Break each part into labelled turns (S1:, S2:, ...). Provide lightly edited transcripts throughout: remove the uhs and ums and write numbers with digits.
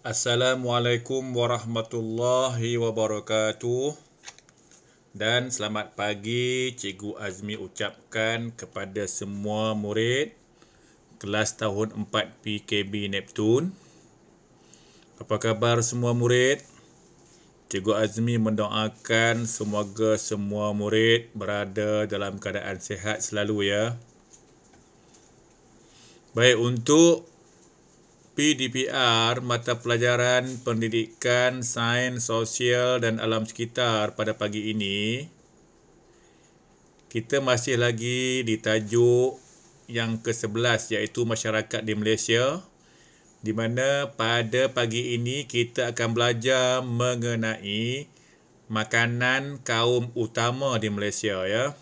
S1: Assalamualaikum warahmatullahi wabarakatuh. Dan selamat pagi Cikgu Azmi ucapkan kepada semua murid kelas tahun 4 PKB Neptun. Apa khabar semua murid? Cikgu Azmi mendoakan semoga semua murid berada dalam keadaan sihat selalu ya. Baik, untuk PDPR, mata pelajaran pendidikan, sains, sosial dan alam sekitar pada pagi ini, kita masih lagi di tajuk yang ke-11 iaitu masyarakat di Malaysia, di mana pada pagi ini kita akan belajar mengenai makanan kaum utama di Malaysia ya.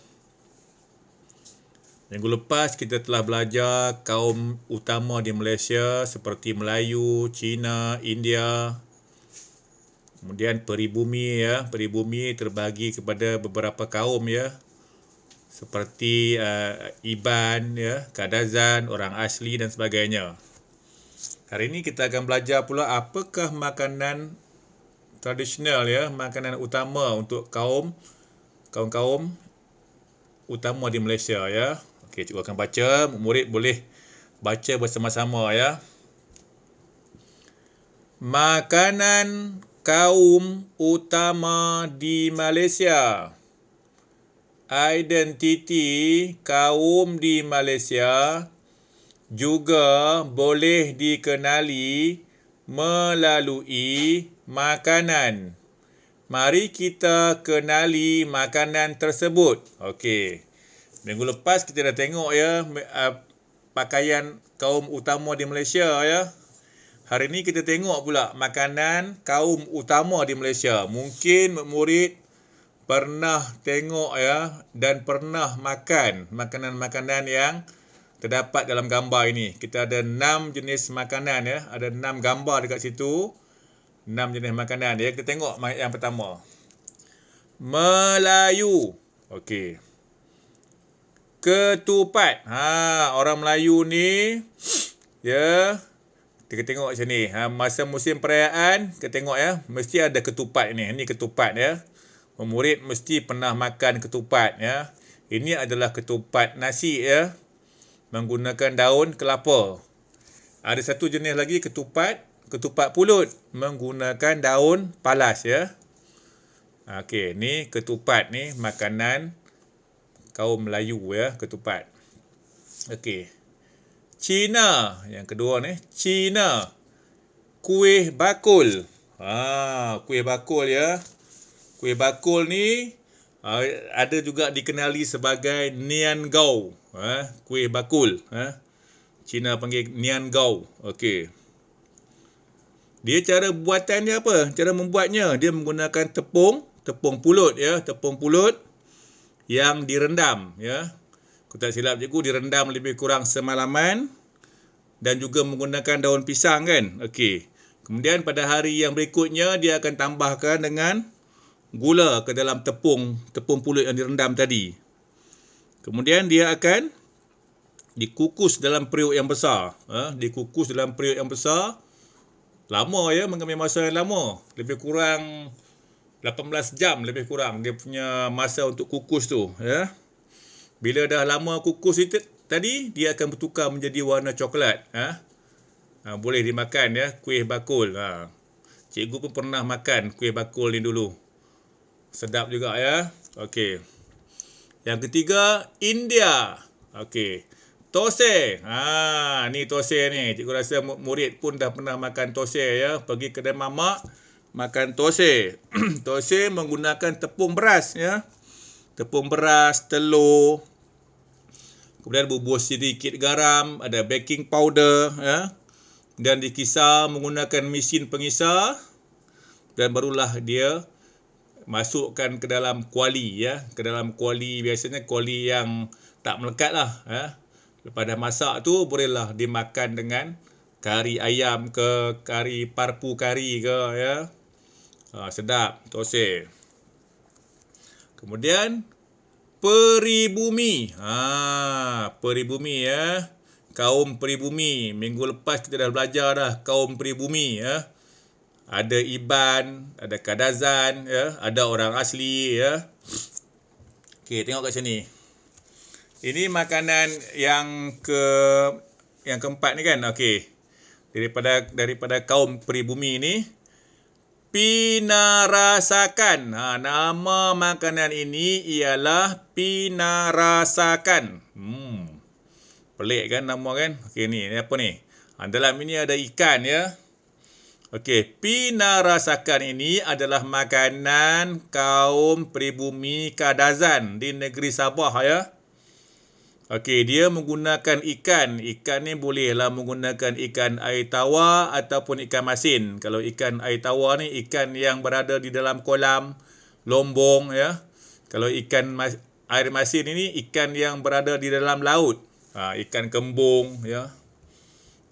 S1: Minggu lepas kita telah belajar kaum utama di Malaysia seperti Melayu, Cina, India. Kemudian peribumi ya, peribumi terbagi kepada beberapa kaum ya. Seperti Iban ya, Kadazan, orang asli dan sebagainya. Hari ini kita akan belajar pula apakah makanan tradisional ya, makanan utama untuk kaum utama di Malaysia ya. Okey, cikgu akan baca, murid boleh baca bersama-sama ya. Makanan kaum utama di Malaysia. Identiti kaum di Malaysia juga boleh dikenali melalui makanan. Mari kita kenali makanan tersebut. Okey. Minggu lepas kita dah tengok ya pakaian kaum utama di Malaysia ya. Hari ni kita tengok pula makanan kaum utama di Malaysia. Mungkin murid pernah tengok ya dan pernah makan makanan-makanan yang terdapat dalam gambar ini. Kita ada 6 jenis makanan ya. Ada 6 gambar dekat situ. 6 jenis makanan ya. Kita tengok yang pertama. Melayu. Okey. Ketupat. Orang Melayu ni ya, kita tengok macam ni. Masa musim perayaan, kita tengok ya, mesti ada ketupat ni. Ini ketupat ya. Murid mesti pernah makan ketupat ya. Ini adalah ketupat nasi ya, menggunakan daun kelapa. Ada satu jenis lagi ketupat pulut menggunakan daun palas ya. Okey, ni ketupat ni makanan kaum Melayu ya, ketupat. Okey. Cina, yang kedua ni, Cina. Kuih bakul. Kuih bakul ya. Kuih bakul ni ada juga dikenali sebagai Nian Gao. Kuih bakul. Cina panggil Nian Gao. Okey. Dia cara buatan dia apa? Cara membuatnya, dia menggunakan tepung pulut ya, tepung pulut yang direndam ya. Aku tak silap cikgu, direndam lebih kurang semalaman dan juga menggunakan daun pisang kan. Okey. Kemudian pada hari yang berikutnya dia akan tambahkan dengan gula ke dalam tepung pulut yang direndam tadi. Kemudian dia akan dikukus dalam periuk yang besar. Dikukus dalam periuk yang besar. Lama ya, mengambil masa yang lama. Lebih kurang 18 jam lebih kurang dia punya masa untuk kukus tu ya. Bila dah lama kukus itu tadi, dia akan bertukar menjadi warna coklat. Boleh dimakan ya, kuih bakul. Cikgu pun pernah makan kuih bakul ni dulu. Sedap juga ya. Okey. Yang ketiga, India. Okey. Thosai. Ni thosai ni. Cikgu rasa murid pun dah pernah makan thosai ya. Pergi kedai mamak makan thosai. Thosai menggunakan tepung beras ya. Tepung beras, telur. Kemudian bubur sedikit garam, ada baking powder ya. Dan dikisar menggunakan mesin pengisar dan barulah dia masukkan ke dalam kuali ya. Ke dalam kuali, biasanya kuali yang tak melekat lah ya. Lepas dah masak tu bolehlah dimakan dengan kari ayam ke, kari parpu kari ke ya. Sedap thosai. Kemudian peribumi. Peribumi ya. Kaum peribumi. Minggu lepas kita dah belajar dah kaum peribumi ya. ada Iban, ada Kadazan, ya, ada orang asli, ya. Okey, tengok kat sini. Ini makanan yang keempat ni kan. Okey. Daripada kaum peribumi ni, Pinarasakan. Nama makanan ini ialah Pinarasakan. Pelik kan nama kan? Okey, ni apa ni? Dalam ini ada ikan, ya. Okey, Pinarasakan ini adalah makanan kaum pribumi Kadazan di negeri Sabah, ya. Okey, dia menggunakan ikan. Ikan ni bolehlah menggunakan ikan air tawar ataupun ikan masin. Kalau ikan air tawar ni ikan yang berada di dalam kolam, lombong, ya. Kalau ikan air masin ini ikan yang berada di dalam laut. Ikan kembung, ya.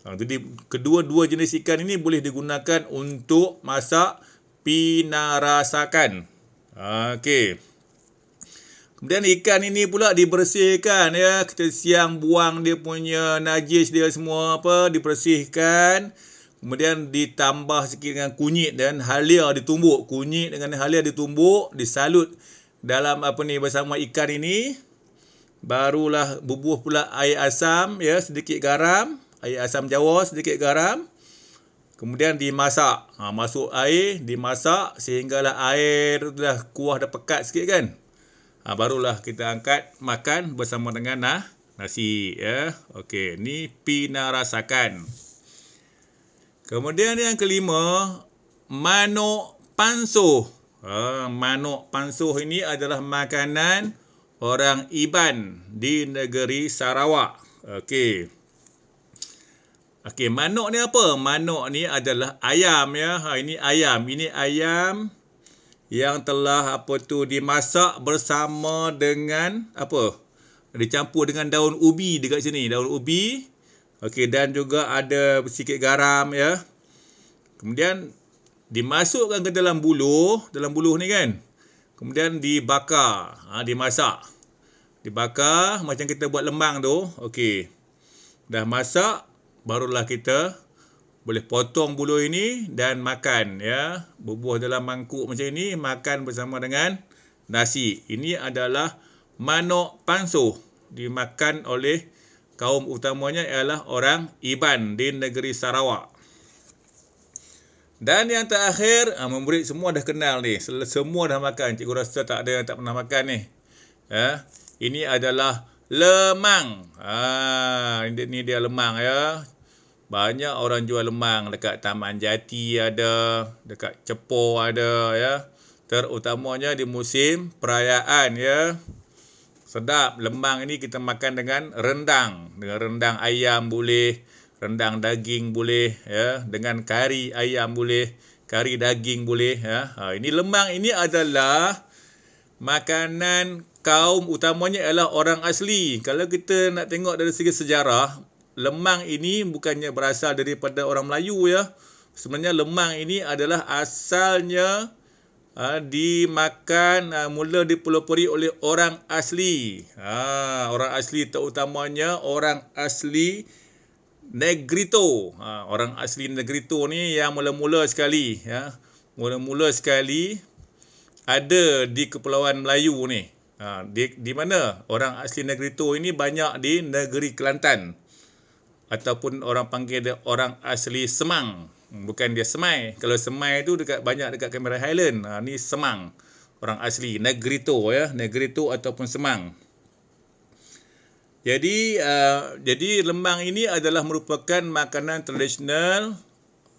S1: Jadi kedua-dua jenis ikan ini boleh digunakan untuk masak Pinarasakan. Okey. Kemudian ikan ini pula dibersihkan, ya. Kita siang buang dia punya najis dia semua dibersihkan. Kemudian ditambah sikit dengan kunyit dan halia ditumbuk. Kunyit dengan halia ditumbuk, disalut dalam bersama ikan ini. Barulah bubuh pula air asam, ya, sedikit garam, air asam Jawa, sedikit garam. Kemudian dimasak. Masuk air, dimasak sehinggalah air dah kuah dah pekat sikit kan. Barulah kita angkat makan bersama dengan nasi, ya. Okey, ni Pinarasakan. Kemudian yang kelima, manuk pansuh. Manuk pansuh ini adalah makanan orang Iban di negeri Sarawak. Okey. Okey, manuk ni apa? Manuk ni adalah ayam, ya. Ini ayam. Ini ayam yang telah dimasak bersama dengan dicampur dengan daun ubi dekat sini, daun ubi. Okey, dan juga ada sedikit garam, ya. Kemudian dimasukkan ke dalam buluh ni kan. Kemudian dibakar, dimasak. Dibakar macam kita buat lemang tu. Okey. Dah masak, barulah kita boleh potong buluh ini dan makan, ya. Bubuh dalam mangkuk macam ini, makan bersama dengan nasi. Ini adalah manuk pansuh. Dimakan oleh kaum utamanya ialah orang Iban di negeri Sarawak. Dan yang terakhir, murid semua dah kenal ni. Semua dah makan. Cikgu rasa tak ada yang tak pernah makan ni. Ya. Ini adalah lemang. Ini dia lemang, ya. Banyak orang jual lemang dekat Taman Jati ada, dekat Cepoh ada, ya. Terutamanya di musim perayaan, ya. Sedap. Lemang ini kita makan dengan rendang. Dengan rendang ayam boleh, rendang daging boleh, ya. Dengan kari ayam boleh, kari daging boleh, ya. Ini lemang ini adalah makanan kaum utamanya ialah orang asli. Kalau kita nak tengok dari segi sejarah, lemang ini bukannya berasal daripada orang Melayu, ya. Sebenarnya lemang ini adalah asalnya dimakan mula dipelopori oleh orang asli. Orang asli terutamanya orang asli Negrito. Orang asli Negrito ni yang mula-mula sekali, ya. Mula-mula sekali ada di Kepulauan Melayu ni. Di mana orang asli Negrito ini banyak di negeri Kelantan. Ataupun orang panggil dia orang asli Semang. Bukan dia Semai. Kalau Semai tu banyak dekat Cameron Highland. Ni Semang. Orang asli Negrito, ya. Negrito ataupun Semang. Jadi lemang ini adalah merupakan makanan tradisional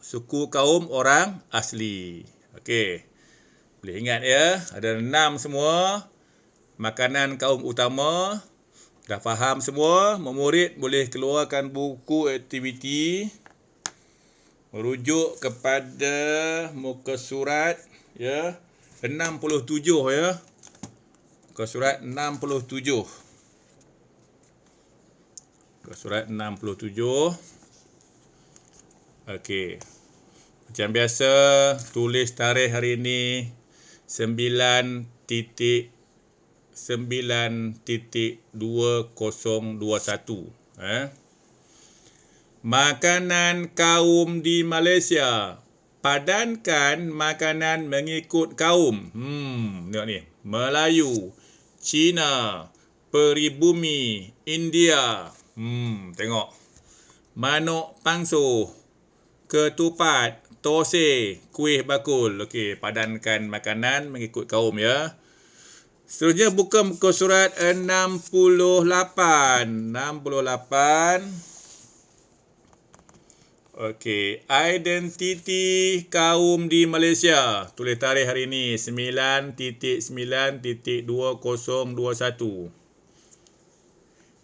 S1: suku kaum orang asli. Okey. Boleh ingat, ya. Ada 6 semua makanan kaum utama. Dah faham semua? Memurid boleh keluarkan buku aktiviti merujuk kepada muka surat, ya, 67, ya. Muka surat 67. Muka surat 67. Okey. Macam biasa, tulis tarikh hari ini 9.2021. Makanan kaum di Malaysia. Padankan makanan mengikut kaum. Tengok ni. Melayu, Cina, Peribumi, India. Tengok. Manuk pangsuh, ketupat, tosai, kuih bakul. Okey, padankan makanan mengikut kaum ya. Seterusnya buka muka surat 68. Okey, identiti kaum di Malaysia. Tulis tarikh hari ini 9.9.2021.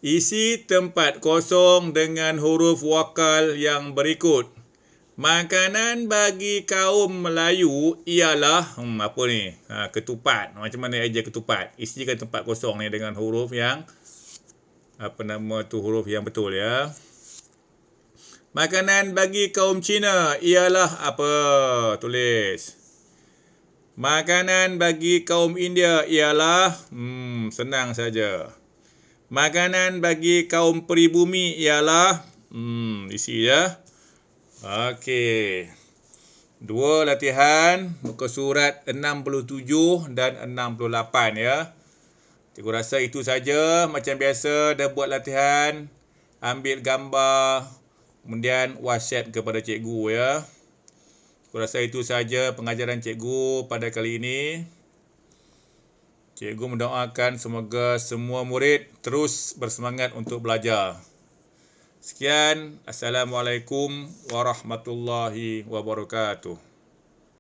S1: Isi tempat kosong dengan huruf wakal yang berikut. Makanan bagi kaum Melayu ialah apa ni? Ketupat. Macam mana eja ketupat? Isikan tempat kosong ni dengan huruf yang huruf yang betul ya. Makanan bagi kaum Cina ialah apa? Tulis. Makanan bagi kaum India ialah senang saja. Makanan bagi kaum peribumi ialah isi ya. Okey. 2 latihan muka surat 67 dan 68 ya. Cikgu rasa itu saja. Macam biasa dah buat latihan, ambil gambar, kemudian WhatsApp kepada cikgu ya. Aku rasa itu saja pengajaran cikgu pada kali ini. Cikgu mendoakan semoga semua murid terus bersemangat untuk belajar. Sekian. Assalamualaikum warahmatullahi wabarakatuh.